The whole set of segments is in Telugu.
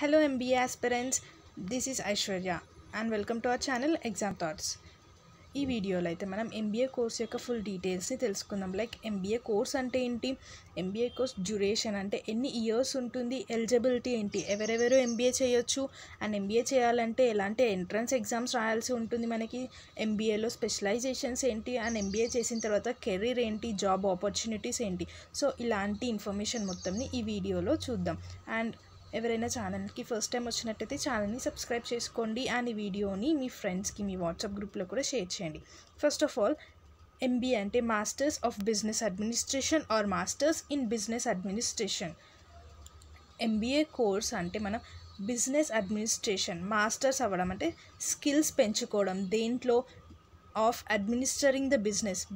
Hello MBA aspirants, this is Aishwarya and welcome to our channel Exam Thoughts. ఈ వీడియోలో అయితే మనం ఎంబీఏ కోర్స్ యొక్క ఫుల్ డీటెయిల్స్ని తెలుసుకుందాం. లైక్ ఎంబీఏ కోర్స్ అంటే ఏంటి, ఎంబీఏ కోర్స్ డ్యూరేషన్ అంటే ఎన్ని ఇయర్స్ ఉంటుంది, ఎలిజిబిలిటీ ఏంటి, ఎవరెవరు ఎంబీఏ చేయొచ్చు, అండ్ ఎంబీఏ చేయాలంటే ఎలాంటి ఎంట్రన్స్ ఎగ్జామ్స్ రాయాల్సి ఉంటుంది, మనకి ఎంబీఏలో స్పెషలైజేషన్స్ ఏంటి, అండ్ ఎంబీఏ చేసిన తర్వాత కెరీర్ ఏంటి, జాబ్ ఆపర్చునిటీస్ ఏంటి. సో ఇలాంటి ఇన్ఫర్మేషన్ మొత్తంని ఈ వీడియోలో చూద్దాం. అండ్ ఎవరైనా ఛానల్కి ఫస్ట్ టైం వచ్చినట్టయితే ఛానల్ని సబ్స్క్రైబ్ చేసుకోండి అండ్ ఈ వీడియోని మీ ఫ్రెండ్స్కి మీ వాట్సాప్ గ్రూప్లో కూడా షేర్ చేయండి. ఫస్ట్ ఆఫ్ ఆల్, ఎంబీఏ అంటే masters of business administration or masters in business administration. MBA course అంటే మనం బిజినెస్ అడ్మినిస్ట్రేషన్ మాస్టర్స్ అవ్వడం అంటే స్కిల్స్ పెంచుకోవడం దేంట్లో of administering the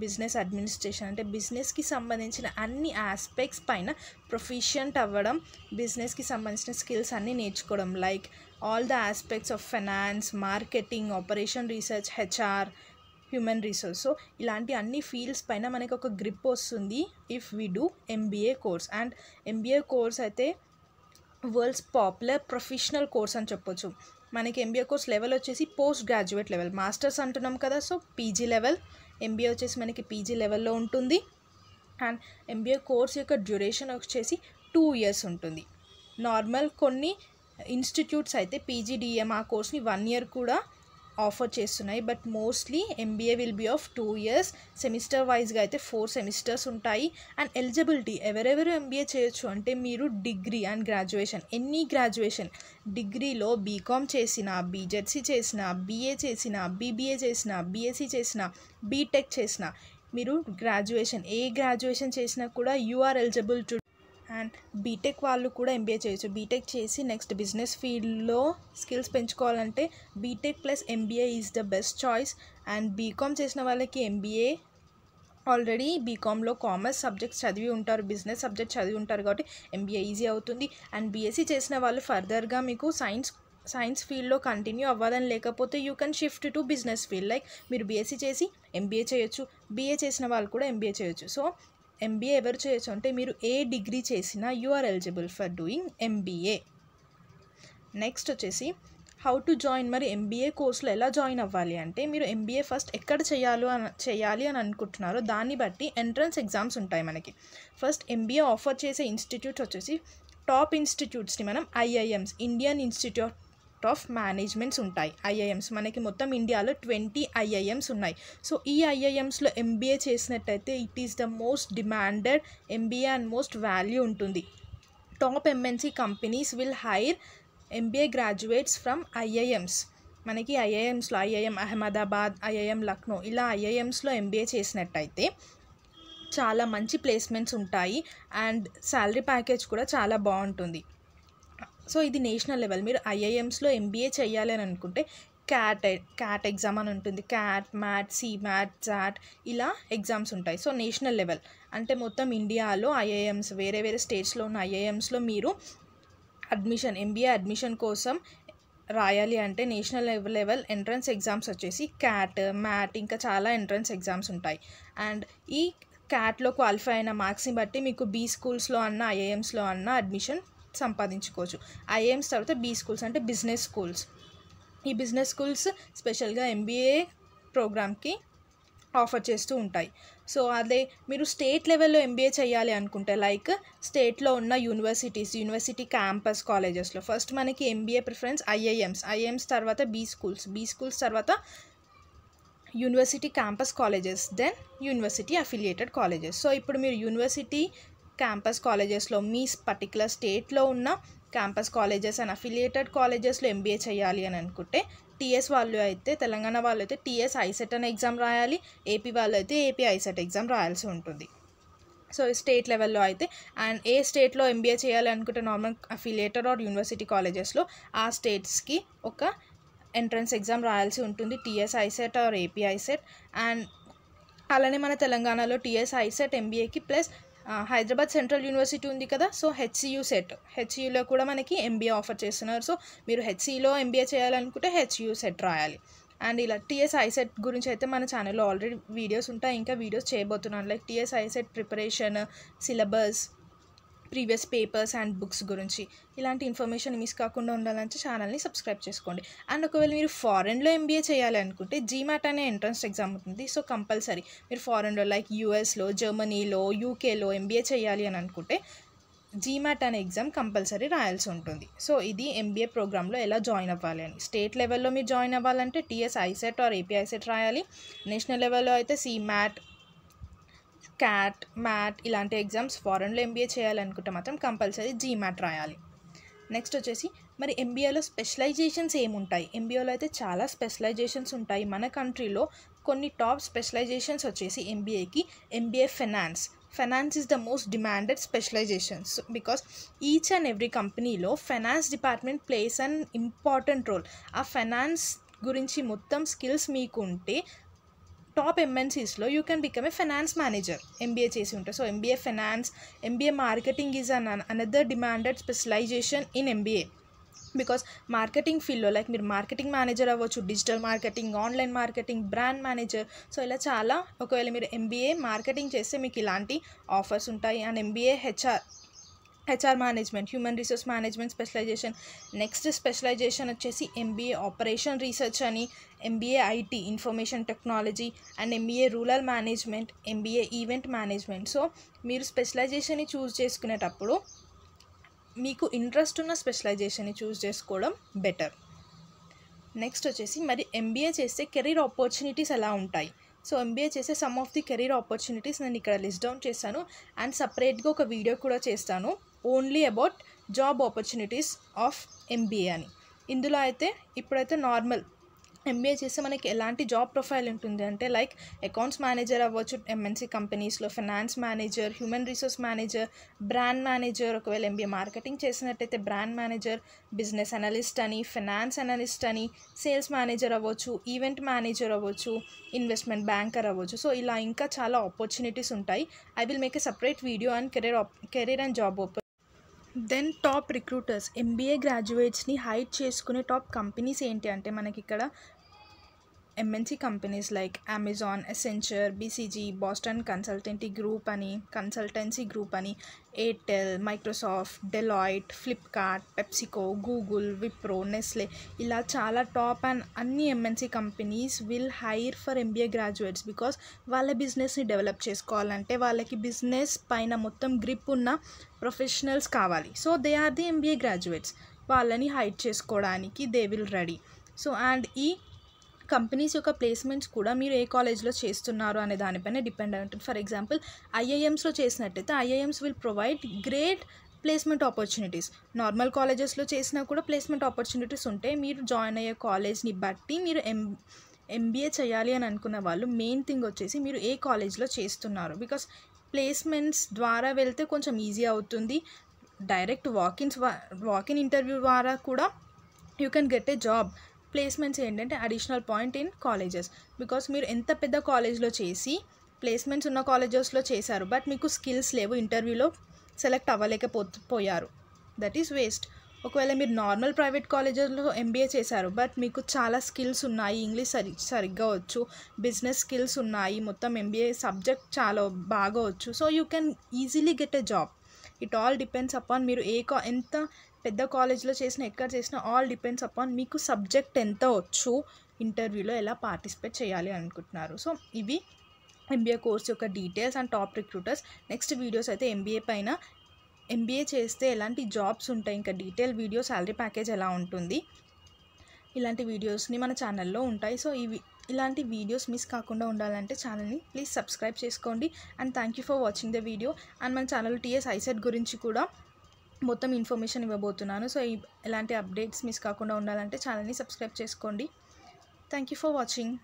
business administration అంటే బిజినెస్కి సంబంధించిన అన్ని ఆస్పెక్ట్స్ పైన ప్రొఫిషియంట్ అవ్వడం, బిజినెస్కి సంబంధించిన స్కిల్స్ అన్నీ నేర్చుకోవడం, like all the aspects of finance, marketing, operation research, HR, human resource. So ఇలాంటి అన్ని ఫీల్డ్స్ పైన మనకి ఒక గ్రిప్ వస్తుంది if we do MBA course. And MBA course అయితే వరల్డ్స్ పాపులర్ ప్రొఫెషనల్ కోర్స్ అని చెప్పొచ్చు. మనకి ఎంబీఏ కోర్స్ లెవెల్ వచ్చేసి పోస్ట్ గ్రాడ్యుయేట్ లెవెల్, మాస్టర్స్ అంటున్నాం కదా, సో పీజీ లెవెల్. ఎంబీఏ వచ్చేసి మనకి పీజీ లెవెల్లో ఉంటుంది. అండ్ ఎంబీఏ కోర్స్ యొక్క డ్యూరేషన్ వచ్చేసి 2 years ఉంటుంది. నార్మల్ కొన్ని ఇన్స్టిట్యూట్స్ అయితే పీజీడిఎం ఆ కోర్స్ని 1 year కూడా ఆఫర్ చేస్తున్నాయి, but mostly MBA will be of 2 years. Semester వైజ్గా అయితే 4 semesters ఉంటాయి. అండ్ ఎలిజిబిలిటీ ఎవరెవరు ఎంబీఏ చేయొచ్చు అంటే మీరు degree and graduation, any graduation, డిగ్రీలో బీకామ్ చేసిన, బీజెడ్సీ చేసిన, బీఏ చేసిన, బీబీఏ చేసిన, బీఎస్సీ చేసిన, బీటెక్ చేసిన, మీరు గ్రాడ్యుయేషన్ ఏ గ్రాడ్యుయేషన్ చేసినా కూడా you are eligible to. And BTech వాళ్ళు కూడా ఎంబీఏ చేయొచ్చు. బీటెక్ చేసి నెక్స్ట్ బిజినెస్ ఫీల్డ్లో స్కిల్స్ పెంచుకోవాలంటే BTech plus MBA is the best choice. And BCom చేసిన వాళ్ళకి ఎంబీఏ ఆల్రెడీ బీకామ్లో కామర్స్ సబ్జెక్ట్స్ చదివి ఉంటారు, బిజినెస్ సబ్జెక్ట్ చదివి ఉంటారు కాబట్టి ఎంబీఏ ఈజీ అవుతుంది. అండ్ బీఎస్సీ చేసిన వాళ్ళు ఫర్దర్గా మీకు సైన్స్ ఫీల్డ్లో కంటిన్యూ అవ్వాలని లేకపోతే you can shift to business field. Like మీరు బీఎస్సీ చేసి ఎంబీఏ చేయొచ్చు, బీఏ చేసిన వాళ్ళు కూడా ఎంబీఏ చేయొచ్చు. సో ఎంబీఏ ఎవరు చేయొచ్చు అంటే మీరు ఏ డిగ్రీ చేసినా you are eligible for doing MBA. Next వచ్చేసి హౌ టు జాయిన్. మరి ఎంబీఏ కోర్సులో ఎలా జాయిన్ అవ్వాలి అంటే మీరు ఎంబీఏ ఫస్ట్ ఎక్కడ చేయాలి అని అనుకుంటున్నారో దాన్ని బట్టి ఎంట్రన్స్ ఎగ్జామ్స్ ఉంటాయి మనకి. ఫస్ట్ ఎంబీఏ ఆఫర్ చేసే ఇన్స్టిట్యూట్స్ వచ్చేసి టాప్ ఇన్స్టిట్యూట్స్ని మనం IIMs, Indian Institute of Managements ఉంటాయి. ఐఐఎమ్స్ మనకి మొత్తం ఇండియాలో 20 ఐఐఎమ్స్ ఉన్నాయి. సో ఈ ఐఐఎమ్స్లో ఎంబీఏ చేసినట్టయితే it is the most demanded MBA and most value ఉంటుంది. Top MNC companies will hire MBA graduates from IIMs. మనకి ఐఐఎమ్స్లో ఐఐఎం అహ్మదాబాద్, ఐఐఎం లక్నో, ఇలా ఐఐఎమ్స్లో ఎంబీఏ చేసినట్టయితే చాలా మంచి ప్లేస్మెంట్స్ ఉంటాయి అండ్ శాలరీ ప్యాకేజ్ కూడా చాలా బాగుంటుంది. సో ఇది నేషనల్ లెవెల్. మీరు ఐఐఎమ్స్లో ఎంబీఏ చేయాలి అని అనుకుంటే క్యాట్ ఎగ్జామ్ అని ఉంటుంది, క్యాట్, మ్యాట్, సీమ్యాట్, జాట్, ఇలా ఎగ్జామ్స్ ఉంటాయి. సో నేషనల్ లెవెల్ అంటే మొత్తం ఇండియాలో ఐఐఎమ్స్, వేరే వేరే స్టేట్స్లో ఉన్న ఐఐఎమ్స్లో మీరు ఎంబీఏ అడ్మిషన్ కోసం రాయాలి అంటే నేషనల్ లెవెల్ ఎంట్రన్స్ ఎగ్జామ్స్ వచ్చేసి క్యాట్, మ్యాట్, ఇంకా చాలా ఎంట్రన్స్ ఎగ్జామ్స్ ఉంటాయి. అండ్ ఈ క్యాట్లో క్వాలిఫై అయిన మార్క్స్ని బట్టి మీకు బీ స్కూల్స్లో అన్న ఐఐఎమ్స్లో అన్న అడ్మిషన్ సంపాదించుకోవచ్చు. ఐఐఎమ్స్ తర్వాత బీ స్కూల్స్ అంటే బిజినెస్ స్కూల్స్. ఈ బిజినెస్ స్కూల్స్ స్పెషల్గా ఎంబీఏ ప్రోగ్రామ్కి ఆఫర్ చేస్తూ ఉంటాయి. సో అదే మీరు స్టేట్ లెవెల్లో ఎంబీఏ చేయాలి అనుకుంటే లైక్ స్టేట్లో ఉన్న యూనివర్సిటీ క్యాంపస్ కాలేజెస్లో ఫస్ట్ మనకి ఎంబీఏ ప్రిఫరెన్స్ ఐఐఎమ్స్ తర్వాత బీ స్కూల్స్ తర్వాత university campus colleges, then university affiliated colleges. So ఇప్పుడు మీరు యూనివర్సిటీ క్యాంపస్ కాలేజెస్లో మీ పర్టికులర్ స్టేట్లో ఉన్న క్యాంపస్ కాలేజెస్ అండ్ అఫిలియేటెడ్ కాలేజెస్లో ఎంబీఏ చేయాలి అని అనుకుంటే టీఎస్ వాళ్ళు అయితే, తెలంగాణ వాళ్ళు అయితే టీఎస్ ఐసెట్ అనే ఎగ్జామ్ రాయాలి, ఏపీ వాళ్ళు అయితే ఏపీ ఐసెట్ ఎగ్జామ్ రాయాల్సి ఉంటుంది. సో స్టేట్ లెవెల్లో అయితే అండ్ ఏ స్టేట్లో ఎంబీఏ చేయాలి అనుకుంటే నార్మల్ అఫిలియేటెడ్ ఆర్ యూనివర్సిటీ కాలేజెస్లో ఆ స్టేట్స్కి ఒక ఎంట్రన్స్ ఎగ్జామ్ రాయాల్సి ఉంటుంది, TS ICET or AP ICET. And అలానే మన తెలంగాణలో టీఎస్ ఐసెట్ ఎంబీఏకి ప్లస్ హైదరాబాద్ సెంట్రల్ యూనివర్సిటీ ఉంది కదా, సో హెచ్సియులో కూడా మనకి ఎంబీఏ ఆఫర్ చేస్తున్నారు. సో మీరు హెచ్సిలో ఎంబీఏ చేయాలనుకుంటే హెచ్యు సెట్ రాయాలి. అండ్ ఇలా టీఎస్ ఐసెట్ గురించి అయితే మన ఛానల్లో ఆల్రెడీ వీడియోస్ ఉంటాయి, ఇంకా వీడియోస్ చేయబోతున్నాను. Like TS ICET preparation, syllabus, previous papers and books గురించి ఇలాంటి ఇన్ఫర్మేషన్ మిస్ కాకుండా ఉండాలంటే ఛానల్ని సబ్స్క్రైబ్ చేసుకోండి. అండ్ ఒకవేళ మీరు ఫారెన్లో ఎంబీఏ చేయాలి అనుకుంటే జీమాట్ అనే ఎంట్రన్స్ ఎగ్జామ్ ఉంటుంది. సో కంపల్సరీ మీరు ఫారెన్లో లైక్ యూఎస్లో, జర్మనీలో, యూకేలో ఎంబీఏ చేయాలి అని అనుకుంటే జీమాట్ అనే ఎగ్జామ్ కంపల్సరీ రాయాల్సి ఉంటుంది. సో ఇది ఎంబీఏ ప్రోగ్రాంలో ఎలా జాయిన్ అవ్వాలి అని. స్టేట్ లెవెల్లో మీరు జాయిన్ అవ్వాలంటే TS ICET or AP ICET రాయాలి. నేషనల్ లెవెల్లో అయితే సీమాట్, క్యాట్, మ్యాట్ ఇలాంటి ఎగ్జామ్స్. ఫారెన్లో ఎంబీఏ చేయాలనుకుంటే మాత్రం కంపల్సరీ జీమాట్ రాయాలి. నెక్స్ట్ వచ్చేసి మరి ఎంబీఏలో స్పెషలైజేషన్స్ ఏముంటాయి? ఎంబీఏలో అయితే చాలా స్పెషలైజేషన్స్ ఉంటాయి. మన కంట్రీలో కొన్ని టాప్ స్పెషలైజేషన్స్ వచ్చేసి ఎంబీఏకి MBA finance is the most demanded specialisations because each and every కంపెనీలో finance department plays an important role. ఆ ఫైనాన్స్ గురించి మొత్తం స్కిల్స్ మీకు ఉంటే టాప్ ఎంఎన్సీస్లో you can become a finance manager MBA చేసి ఉంటారు. So MBA finance, MBA marketing is another demanded specialisation in MBA because marketing ఫీల్డ్లో లైక్ మీరు మార్కెటింగ్ మేనేజర్ అవ్వచ్చు, digital marketing, online marketing, brand manager. So ఇలా చాలా. ఒకవేళ మీరు ఎంబీఏ మార్కెటింగ్ చేస్తే మీకు ఇలాంటి ఆఫర్స్ ఉంటాయి. And MBA HR management, human resource management specialisation. Next specialisation వచ్చేసి ఎంబీఏ ఆపరేషన్ రీసెర్చ్ అని, MBA IT information technology and MBA rural management, MBA event management. So మీరు స్పెషలైజేషన్ని చూస్ చేసుకునేటప్పుడు మీకు ఇంట్రెస్ట్ ఉన్న స్పెషలైజేషన్ని చూస్ చేసుకోవడం బెటర్. నెక్స్ట్ వచ్చేసి మరి ఎంబీఏ చేస్తే కెరీర్ ఆపర్చునిటీస్ ఎలా ఉంటాయి? సో ఎంబీఏ చేసే some of the career opportunities నేను ఇక్కడ లిస్ట్ డౌన్ చేస్తాను అండ్ సపరేట్గా ఒక వీడియో కూడా చేస్తాను only about job opportunities of MBA అని. ఇందులో అయితే ఇప్పుడైతే నార్మల్ ఎంబీఏ చేస్తే మనకి ఎలాంటి జాబ్ ప్రొఫైల్ ఉంటుంది అంటే లైక్ అకౌంట్స్ మేనేజర్ అవ్వచ్చు ఎంఎన్సీ కంపెనీస్లో, finance manager, human resource manager, brand manager. ఒకవేళ ఎంబీఏ మార్కెటింగ్ చేసినట్టయితే బ్రాండ్ మేనేజర్, బిజినెస్ అనలిస్ట్ అని, ఫైనాన్స్ అనలిస్ట్ అని, సేల్స్ మేనేజర్ అవ్వచ్చు, ఈవెంట్ మేనేజర్ అవ్వచ్చు, ఇన్వెస్ట్మెంట్ బ్యాంకర్ అవ్వచ్చు. సో ఇలా ఇంకా చాలా ఆపర్చునిటీస్ ఉంటాయి. I will make a separate video on career and job then top recruiters. MBA గ్రాడ్యుయేట్స్ని హైర్ చేసుకునే టాప్ కంపెనీస్ ఏంటి అంటే మనకి ఇక్కడ MNC companies like Amazon, Accenture, BCG, Boston consultancy group అని, Airtel, Microsoft, Deloitte, Flipkart, PepsiCo, Google, Wipro, Nestle ఇలా చాలా టాప్ అండ్ అన్ని MNC companies will hire for MBA graduates because వాళ్ళ బిజినెస్ని డెవలప్ చేసుకోవాలంటే వాళ్ళకి బిజినెస్ పైన మొత్తం గ్రిప్ ఉన్న ప్రొఫెషనల్స్ కావాలి. So they are the MBA graduates. వాళ్ళని హైర్ చేసుకోవడానికి they will ready. So and ఈ కంపెనీస్ యొక్క ప్లేస్మెంట్స్ కూడా మీరు ఏ కాలేజ్లో చేస్తున్నారు అనే దానిపైన డిపెండ్ అయి ఉంటుంది. ఫర్ ఎగ్జాంపుల్ ఐఐఎమ్స్లో చేసినట్టయితే IIMs will provide great placement opportunities. Normal కాలేజెస్లో చేసినా కూడా ప్లేస్మెంట్ ఆపర్చునిటీస్ ఉంటాయి. మీరు జాయిన్ అయ్యే కాలేజ్ని బట్టి మీరు ఎంబీఏ చేయాలి అని అనుకున్న వాళ్ళు మెయిన్ థింగ్ వచ్చేసి మీరు ఏ కాలేజ్లో చేస్తున్నారు బికాస్ ప్లేస్మెంట్స్ ద్వారా వెళ్తే కొంచెం ఈజీ అవుతుంది. డైరెక్ట్ వాకిన్ ఇంటర్వ్యూ ద్వారా కూడా you can get a job. Placements ఏంటంటే additional point in colleges because మీరు ఎంత పెద్ద కాలేజ్లో చేసి ప్లేస్మెంట్స్ ఉన్న కాలేజెస్లో చేశారు బట్ మీకు స్కిల్స్ లేవు, ఇంటర్వ్యూలో సెలెక్ట్ అవ్వలేకపోయారు, దట్ ఈస్ వేస్ట్. ఒకవేళ మీరు నార్మల్ ప్రైవేట్ కాలేజెస్లో ఎంబీఏ చేశారు బట్ మీకు చాలా స్కిల్స్ ఉన్నాయి, ఇంగ్లీష్ సరిగ్గా వచ్చు, బిజినెస్ స్కిల్స్ ఉన్నాయి, మొత్తం ఎంబీఏ సబ్జెక్ట్ చాలా బాగా వచ్చు. So you can easily get a job. It all depends upon మీరు ఎంత పెద్ద కాలేజ్లో చేసినా ఎక్కడ చేసినా ఆల్ డిపెండ్స్ అపాన్ మీకు సబ్జెక్ట్ ఎంత వచ్చు, ఇంటర్వ్యూలో ఎలా పార్టిసిపేట్ చేయాలి అనుకుంటున్నారు. సో ఇవి ఎంబీఏ కోర్స్ యొక్క details and top recruiters. Next videos అయితే ఎంబీఏ పైన, ఎంబీఏ చేస్తే ఎలాంటి జాబ్స్ ఉంటాయి, ఇంకా డీటెయిల్ వీడియో, శాలరీ ప్యాకేజ్ ఎలా ఉంటుంది, ఇలాంటి వీడియోస్ని మన ఛానల్లో ఉంటాయి. సో ఇలాంటి వీడియోస్ మిస్ కాకుండా ఉండాలంటే ఛానల్ని ప్లీజ్ సబ్స్క్రైబ్ చేసుకోండి. And thank you for watching the video. And మన ఛానల్ టీఎస్ ఐసెట్ గురించి కూడా మొత్తం ఇన్ఫర్మేషన్ ఇవ్వబోతున్నాను. సో ఎలాంటి అప్డేట్స్ మిస్ కాకుండా ఉండాలంటే ఛానల్ని సబ్స్క్రైబ్ చేసుకోండి. Thank you for watching.